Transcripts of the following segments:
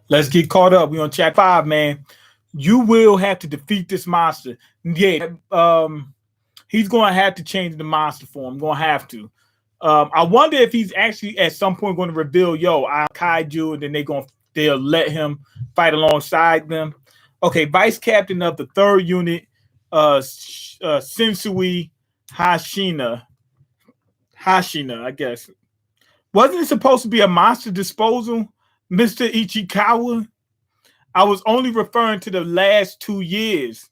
Let's get caught up. We on chat 5, man. You will have to defeat this monster. Yeah, he's going to have to change the monster form. Going to have to. I wonder if he's actually at some point going to reveal, yo, I'm Kaiju, and then they'll let him fight alongside them. Okay, vice captain of the third unit, Sensui Hashina. Hashina, I guess. Wasn't it supposed to be a monster disposal, Mr. Ichikawa? I was only referring to the last 2 years.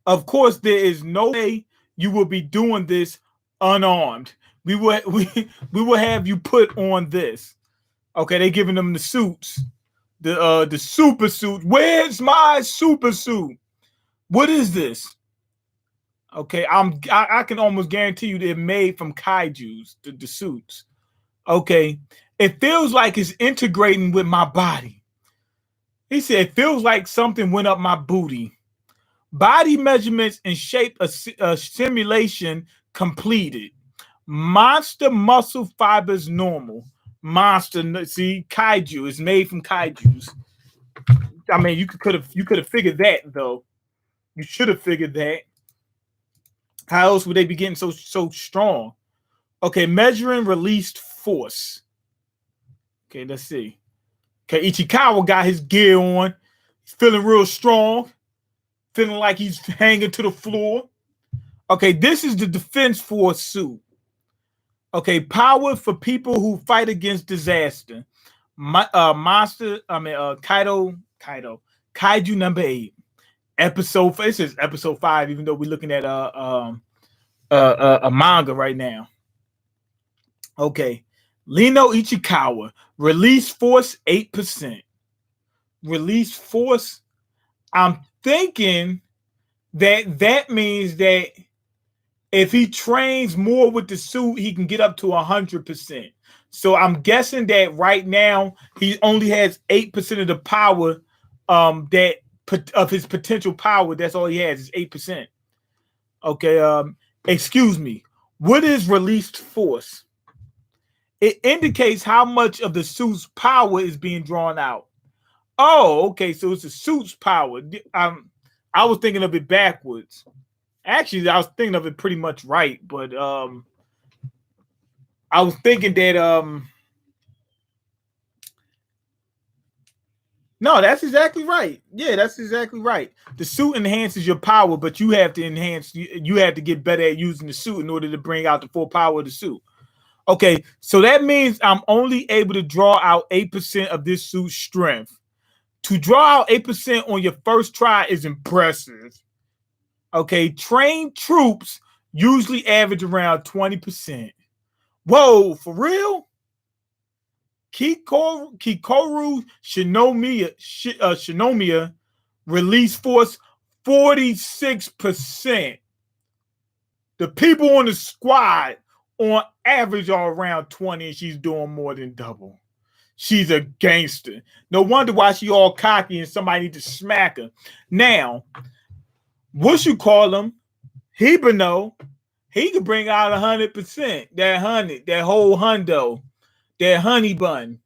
Of course, there is no way you will be doing this unarmed. We will have you put on this. Okay, they giving them the suits, the super suit. Where's my super suit? What is this? Okay, I can almost guarantee you they're made from kaijus, the suits. Okay, it feels like it's integrating with my body. He said it feels like something went up my booty. Body measurements and shape simulation completed. Monster muscle fibers normal. Monster, see, kaiju is made from kaijus. I mean, you could have figured that though. You should have figured that. How else would they be getting so strong? Okay, measuring released force. Okay, let's see. Okay, Ichikawa got his gear on. He's feeling real strong. Feeling like he's hanging to the floor. Okay, this is the Defense Force suit. Okay, power for people who fight against disaster. Kaiju number 8. Episode. This is episode 5, even though we're looking at a manga right now. Okay, Lino Ichikawa, release force 8%. Release force. I'm thinking that means that if he trains more with the suit, he can get up to 100%. So I'm guessing that right now he only has 8% of the power that of his potential power. That's all he has is 8%. Okay, excuse me. What is released force? It indicates how much of the suit's power is being drawn out. Oh, okay. So it's the suit's power. I was thinking of it backwards. Actually, I was thinking of it pretty much right, but I was thinking that no, that's exactly right. Yeah, that's exactly right. The suit enhances your power, but you have to you have to get better at using the suit in order to bring out the full power of the suit. Okay, so that means I'm only able to draw out 8% of this suit's strength. To draw out 8% on your first try is impressive. Okay, trained troops usually average around 20%. Whoa, for real? Kikoru Shinomiya release force 46%. The people on the squad on average are around 20, and she's doing more than double. She's a gangster. No wonder why she all cocky and somebody need to smack her. Now, what you call him? Hibano, he can bring out 100%. That whole hundo, that honey bun.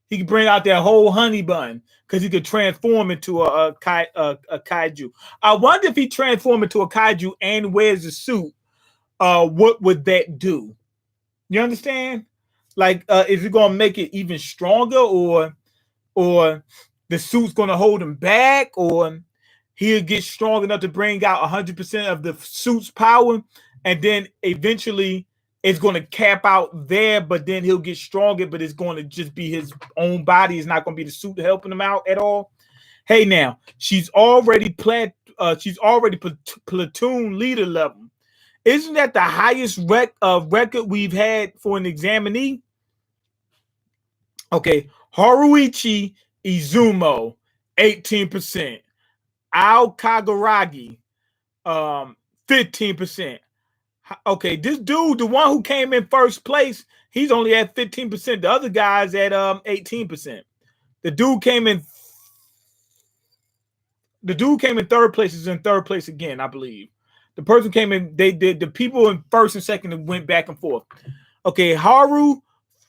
He can bring out that whole honey bun because he could transform into a kaiju. I wonder if he transformed into a kaiju and wears a suit. What would that do? You understand? Like, is it gonna make it even stronger, or the suit's gonna hold him back, or he'll get strong enough to bring out 100% of the suit's power, and then eventually it's gonna cap out there, but then he'll get stronger, but it's gonna just be his own body. It's not gonna be the suit helping him out at all. Hey, now she's already platoon leader level. Isn't that the highest record we've had for an examinee? Okay, Haruichi Izumo, 18%. Ao Kaguragi, 15%. Okay, this dude, the one who came in first place, he's only at 15%. The other guy's at 18%. The dude came in third place, is in third place again, I believe. The person came in, they did the people in first and second went back and forth. Okay, Haru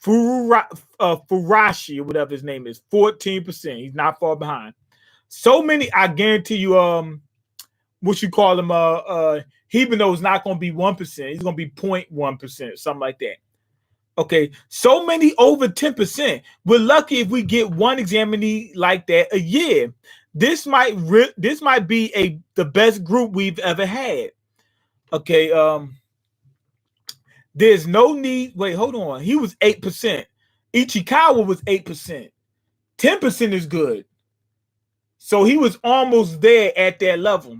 Furashi or whatever his name is, 14%. He's not far behind. So many, I guarantee you, what you call him, Hibino is not going to be 1%. He's going to be 0.1%, something like that. Okay, so many over 10%. We're lucky if we get one examinee like that a year. This might be the best group we've ever had. Okay, there's no need. Wait, hold on. He was 8%. Ichikawa was 8%. 10% is good. So he was almost there at that level.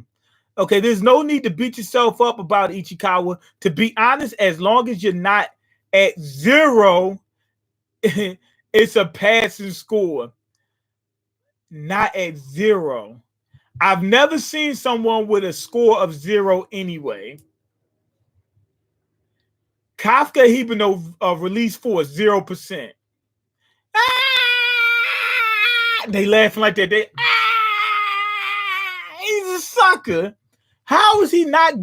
Okay, there's no need to beat yourself up about Ichikawa. To be honest, as long as you're not at 0, it's a passing score. Not at 0. I've never seen someone with a score of 0 anyway. Kafka Hibino release force 0%. They laughing like that. He's a sucker. How is he not?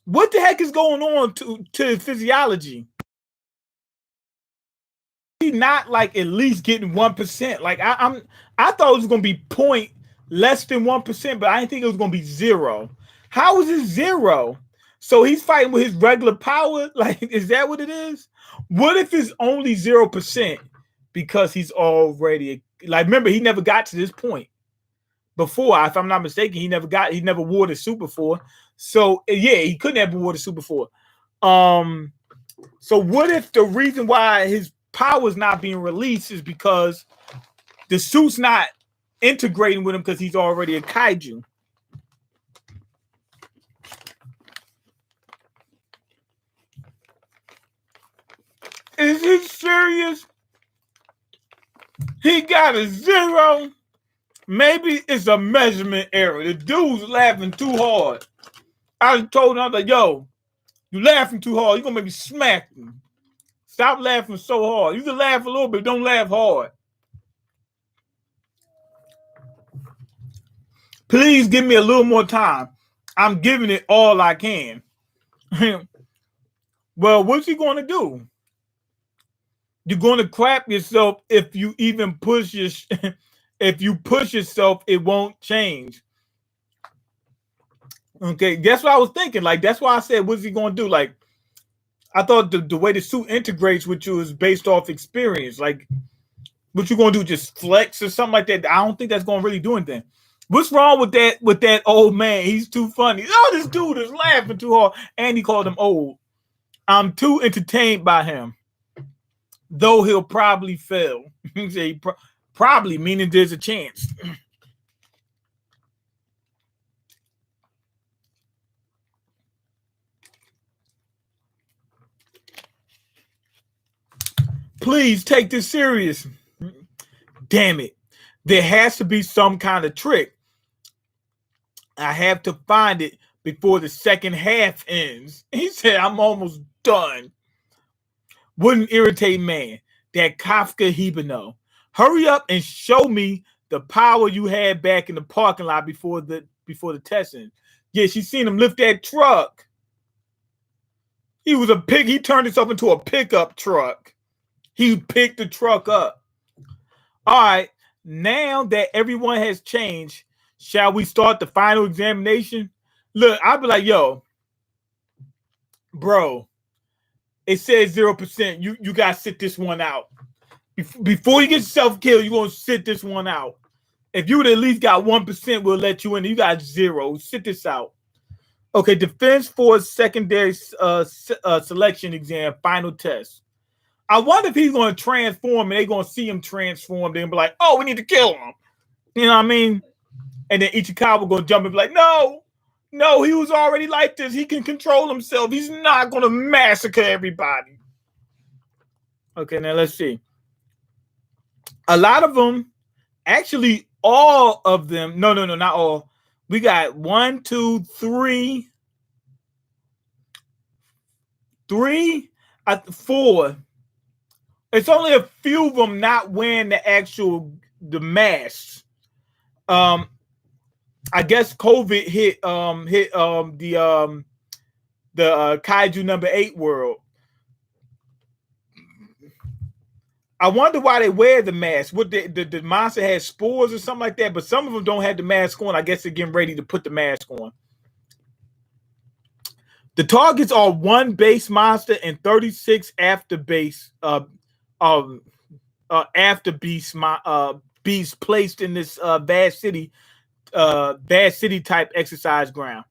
What the heck is going on to his physiology? He not like at least getting 1%. Like I thought it was gonna be less than 1%, but I didn't think it was gonna be 0. How is it 0? So he's fighting with his regular power. Like, is that what it is? What if it's only 0% because he's already like? Remember, he never got to this point before. If I'm not mistaken, he never wore the Super 4. So yeah, he couldn't have wore the Super 4. So what if the reason why his power is not being released is because the suit's not integrating with him because he's already a kaiju? Is he serious? He got a 0. Maybe it's a measurement error. The dude's laughing too hard. I told him, I was like, yo, you laughing too hard. You're going to make me smack you. Stop laughing so hard. You can laugh a little bit, don't laugh hard. Please give me a little more time. I'm giving it all I can. Well, what's he going to do? You're going to crap yourself if you even push if you push yourself, it won't change. Okay, that's what I was thinking. Like, that's why I said, what's he going to do? Like, I thought the way the suit integrates with you is based off experience. Like, what you going to do? Just flex or something like that? I don't think that's going to really do anything. What's wrong with that old man? He's too funny. Oh, this dude is laughing too hard. And he called him old. I'm too entertained by him. Though he'll probably fail. He probably, meaning there's a chance. Please take this serious. Damn it. There has to be some kind of trick. I have to find it before the second half ends. He said, I'm almost done. Wouldn't irritate man. That Kafka Hibino. Hurry up and show me the power you had back in the parking lot before the testing. Yeah, she seen him lift that truck. He turned himself into a pickup truck. He picked the truck up. All right, now that everyone has changed, shall we start the final examination? Look, I'll be like, yo, bro, it says 0%. You got to sit this one out. Before you get yourself killed, you're going to sit this one out. If you would at least got 1%, we'll let you in. You got 0. Sit this out. Okay, Defense Force Secondary Selection Exam, final test. I wonder if he's going to transform and they're going to see him transformed and be like, oh, we need to kill him. You know what I mean? And then Ichikawa going to jump and be like, no, he was already like this. He can control himself. He's not going to massacre everybody. Okay, now let's see. A lot of them, actually all of them, no, not all. We got 1, 2, 3, 4. It's only a few of them not wearing the masks. I guess COVID hit the Kaiju number 8 world. I wonder why they wear the mask. What the monster has spores or something like that, but some of them don't have the mask on. I guess they're getting ready to put the mask on. The targets are 1 base monster and 36 after base after beasts placed in this bad city type exercise ground.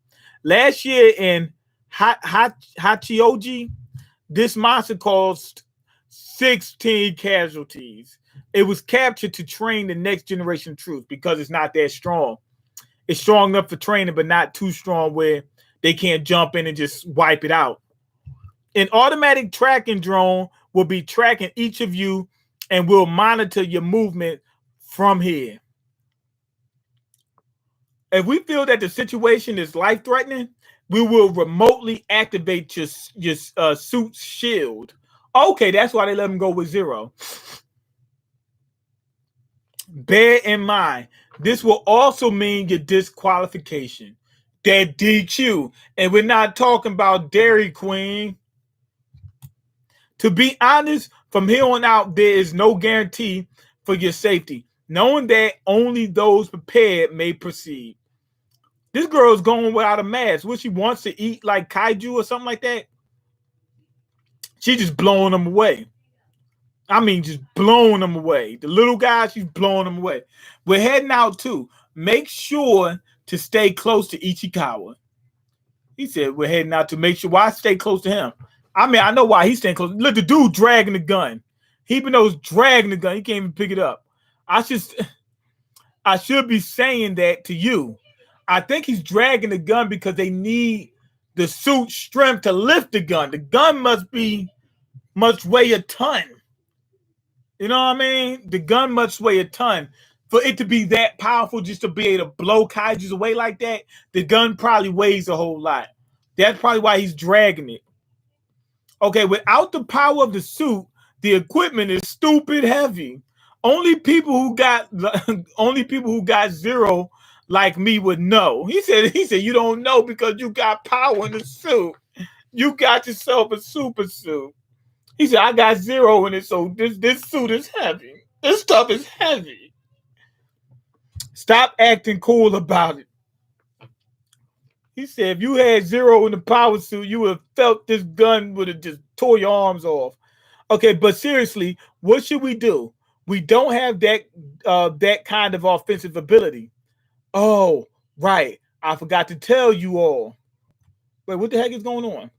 Last year in Hachioji, this monster caused 16 casualties. It was captured to train the next generation of troops because it's not that strong. It's strong enough for training, but not too strong where they can't jump in and just wipe it out. An automatic tracking drone will be tracking each of you and will monitor your movement from here. If we feel that the situation is life-threatening, we will remotely activate your suit's shield. Okay, that's why they let him go with 0. Bear in mind, this will also mean your disqualification. That DQ. And we're not talking about Dairy Queen. To be honest, from here on out, there is no guarantee for your safety, knowing that only those prepared may proceed. This girl is going without a mask. What, she wants to eat like Kaiju or something like that? She's just blowing them away. I mean, just blowing them away. The little guy, she's blowing them away. We're heading out too. Make sure to stay close to Ichikawa. He said we're heading out to make sure. Why stay close to him? I mean, I know why he's staying close. Look, the dude dragging the gun. He even knows dragging the gun. He can't even pick it up. I should be saying that to you. I think he's dragging the gun because they need the suit strength to lift the gun. The gun must weigh a ton. You know what I mean? The gun must weigh a ton. For it to be that powerful, just to be able to blow kaijus away like that, the gun probably weighs a whole lot. That's probably why he's dragging it. Okay, without the power of the suit, the equipment is stupid heavy. Only people who got 0 like me would know. He said you don't know because you got power in the suit. You got yourself a super suit. He said, I got 0 in it, so this suit is heavy. This stuff is heavy. Stop acting cool about it. He said, if you had 0 in the power suit, you would have felt this gun would have just tore your arms off. Okay, but seriously, what should we do? We don't have that kind of offensive ability. Oh, right. I forgot to tell you all. Wait, what the heck is going on?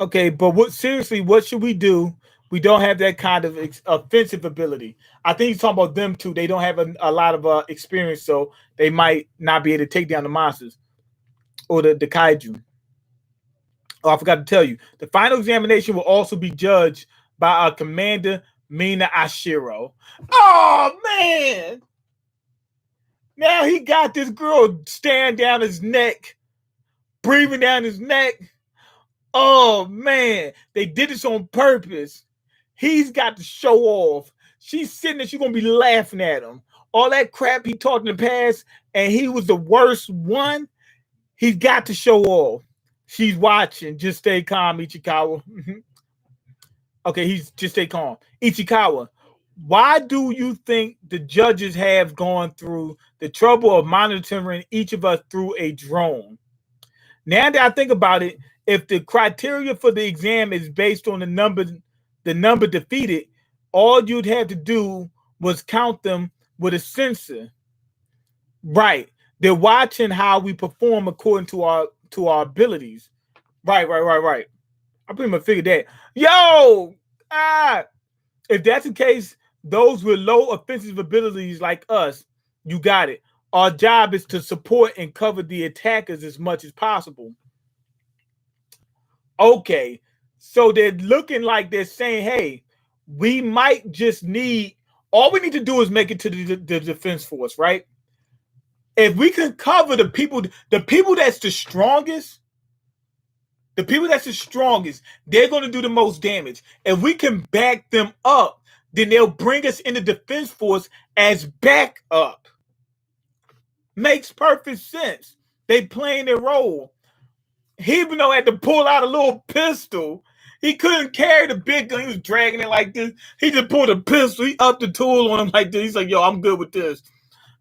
Okay, but what should we do? We don't have that kind of offensive ability. I think he's talking about them too. They don't have a lot of experience, so they might not be able to take down the monsters or the kaiju. Oh, I forgot to tell you. The final examination will also be judged by our commander, Mina Ashiro. Oh, man! Now he got this girl staring down his neck, breathing down his neck. Oh, man. They did this on purpose. He's got to show off. She's sitting there. She's going to be laughing at him. All that crap he talked in the past, and he was the worst one. He's got to show off. She's watching. Just stay calm, Ichikawa. Okay, just stay calm. Ichikawa, why do you think the judges have gone through the trouble of monitoring each of us through a drone? Now that I think about it, if the criteria for the exam is based on the number defeated, all you'd have to do was count them with a sensor. Right. They're watching how we perform according to our abilities. Right. I pretty much figured that. If that's the case, those with low offensive abilities like us, you got it. Our job is to support and cover the attackers as much as possible. Okay, so they're looking like they're saying, hey, we might just all we need to do is make it to the defense force, right? If we can cover the people that's the strongest, they're going to do the most damage. If we can back them up, then they'll bring us in the defense force as backup. Makes perfect sense. They playing their role. He even though had to pull out a little pistol He couldn't carry the big gun. He was dragging it like this. He just pulled a pistol. He upped the tool on him like this. He's like, yo, I'm good with this.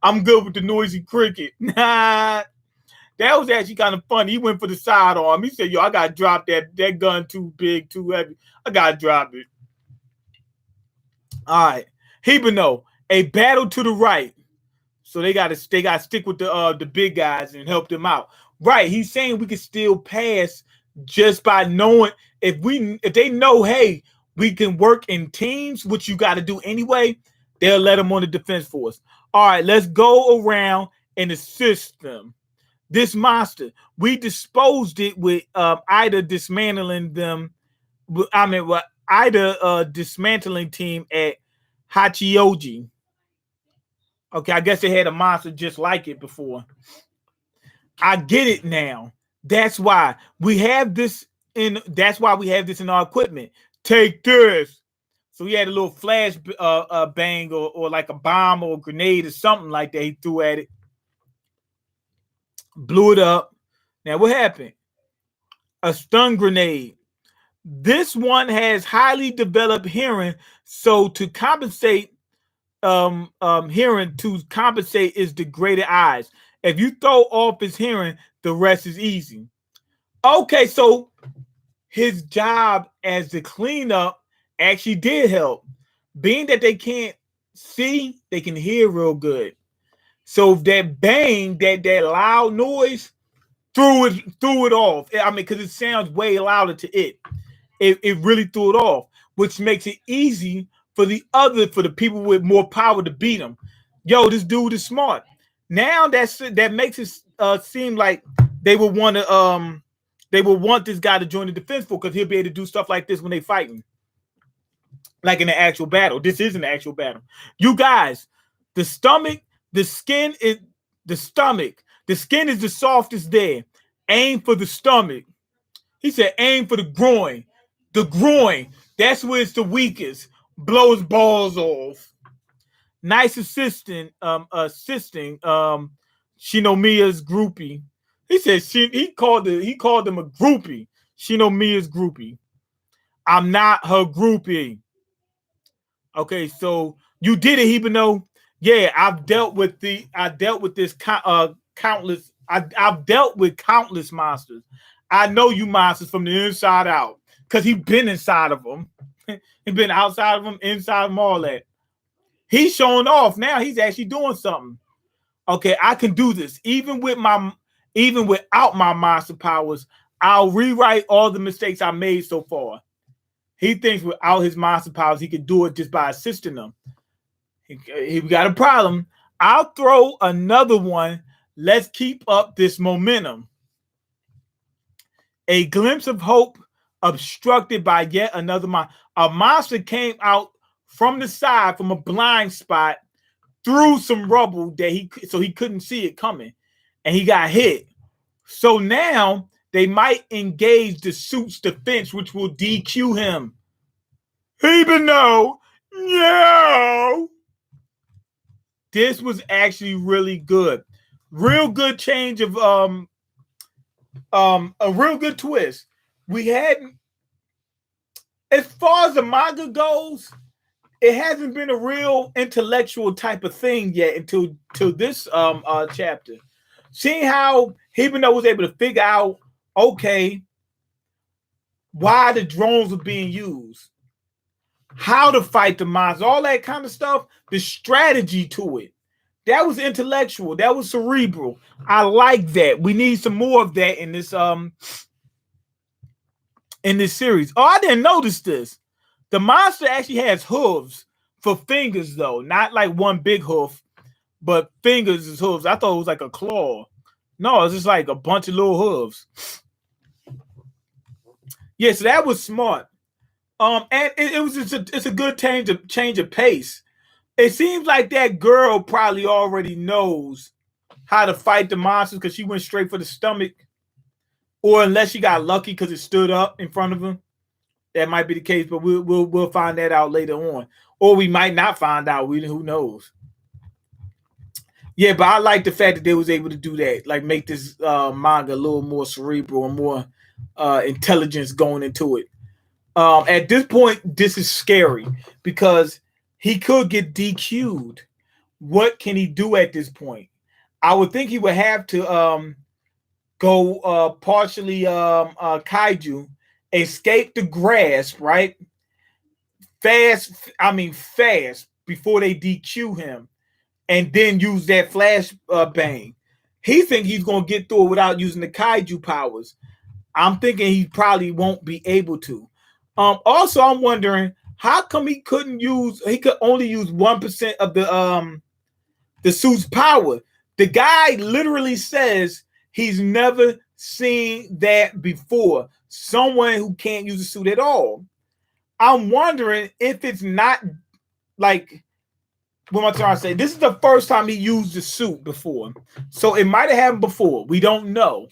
I'm good with the noisy cricket. Nah. That was actually kind of funny. He went for the sidearm. He said, yo, I got to drop that gun too big, too heavy. I got to drop it. All right. Hibino, a battle to the right. So they got to stick with the big guys and help them out. Right. He's saying we can still pass just by knowing if they know, hey, we can work in teams, which you got to do anyway, they'll let them on the defense force. All right, let's go around and assist them. This monster, we disposed it with Ida dismantling them. Ida dismantling team at Hachioji. Okay, I guess they had a monster just like it before. I get it now. That's why we have this in. That's why we have this in our equipment. Take this. So he had a little flash bang or like a bomb or a grenade or something like that. He threw at it. Blew it up. Now what happened? A stun grenade. This one has highly developed hearing, so to compensate, hearing to compensate is degraded eyes. If you throw off his hearing, the rest is easy. Okay, so his job as the cleanup actually did help. Being that they can't see, they can hear real good. So that bang, that loud noise, threw it off. I mean, because it sounds way louder to it. It really threw it off, which makes it easy for the people with more power to beat him. Yo, this dude is smart. Now that makes it seem like they would want this guy to join the defense force because he'll be able to do stuff like this when they fighting, like in an actual battle. This is an actual battle. You guys, the skin is the softest there. Aim for the stomach. He said, aim for the groin. The groin, that's where it's the weakest. Blow his balls off. Nice assisting Shinomiya's groupie. He said he called them a groupie. Shinomiya's groupie. I'm not her groupie. Okay, so you did it, Hibino. Yeah, I've dealt with countless monsters. I know you monsters from the inside out because he's been inside of them. He's been outside of them, inside of them, all that. He's showing off now. He's actually doing something. Okay, I can do this even without my monster powers. I'll rewrite all the mistakes I made so far. He thinks without his monster powers, he can do it just by assisting them. He got a problem. I'll throw another one. Let's keep up this momentum. A glimpse of hope obstructed by yet another monster. A monster came out from the side, from a blind spot, through some rubble so he couldn't see it coming, and he got hit. So now they might engage the suit's defense, which will DQ him. Even though, no. This was actually really good. Real good change of a real good twist. We hadn't, as far as the manga goes, it hasn't been a real intellectual type of thing yet until this chapter. Seeing how Hibino was able to figure out, okay, why the drones were being used, how to fight the monsters, all that kind of stuff, the strategy to it. That was intellectual. That was cerebral. I like that. We need some more of that in this series. Oh, I didn't notice this. The monster actually has hooves for fingers, though. Not like one big hoof, but fingers is hooves. I thought it was like a claw. No, it's just like a bunch of little hooves. Yeah, so that was smart. And it was just it's a good change of pace. It seems like that girl probably already knows how to fight the monsters because she went straight for the stomach. Or unless she got lucky because it stood up in front of him. That might be the case, but we'll find that out later on. Or we might not find out. Who knows? Yeah, but I like the fact that they was able to do that. Like make this manga a little more cerebral and more intelligence going into it. At this point, this is scary because he could get DQ'd. What can he do at this point? I would think he would have to go partially kaiju, escape the grasp, right? Fast before they DQ him, and then use that flash bang. He think he's gonna get through it without using the kaiju powers. I'm thinking he probably won't be able to. Also, I'm wondering how come he could only use 1% of the suit's power. The guy literally says he's never seen that before. Someone who can't use the suit at all. I'm wondering if it's not like, what am I trying to say? This is the first time he used the suit before. So it might have happened before. We don't know.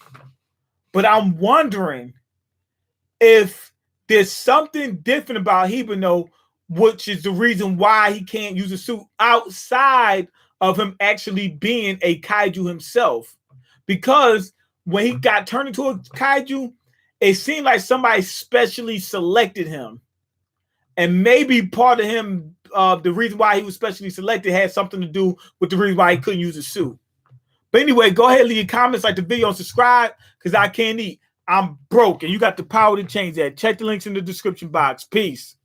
But I'm wondering if there's something different about Hibino, which is the reason why he can't use the suit outside of him actually being a kaiju himself. Because when he got turned into a kaiju, it seemed like somebody specially selected him. And maybe part of him, the reason why he was specially selected had something to do with the reason why he couldn't use the suit. But anyway, go ahead and leave your comments, like the video, and subscribe, because I can't eat. I'm broke, and you got the power to change that. Check the links in the description box. Peace.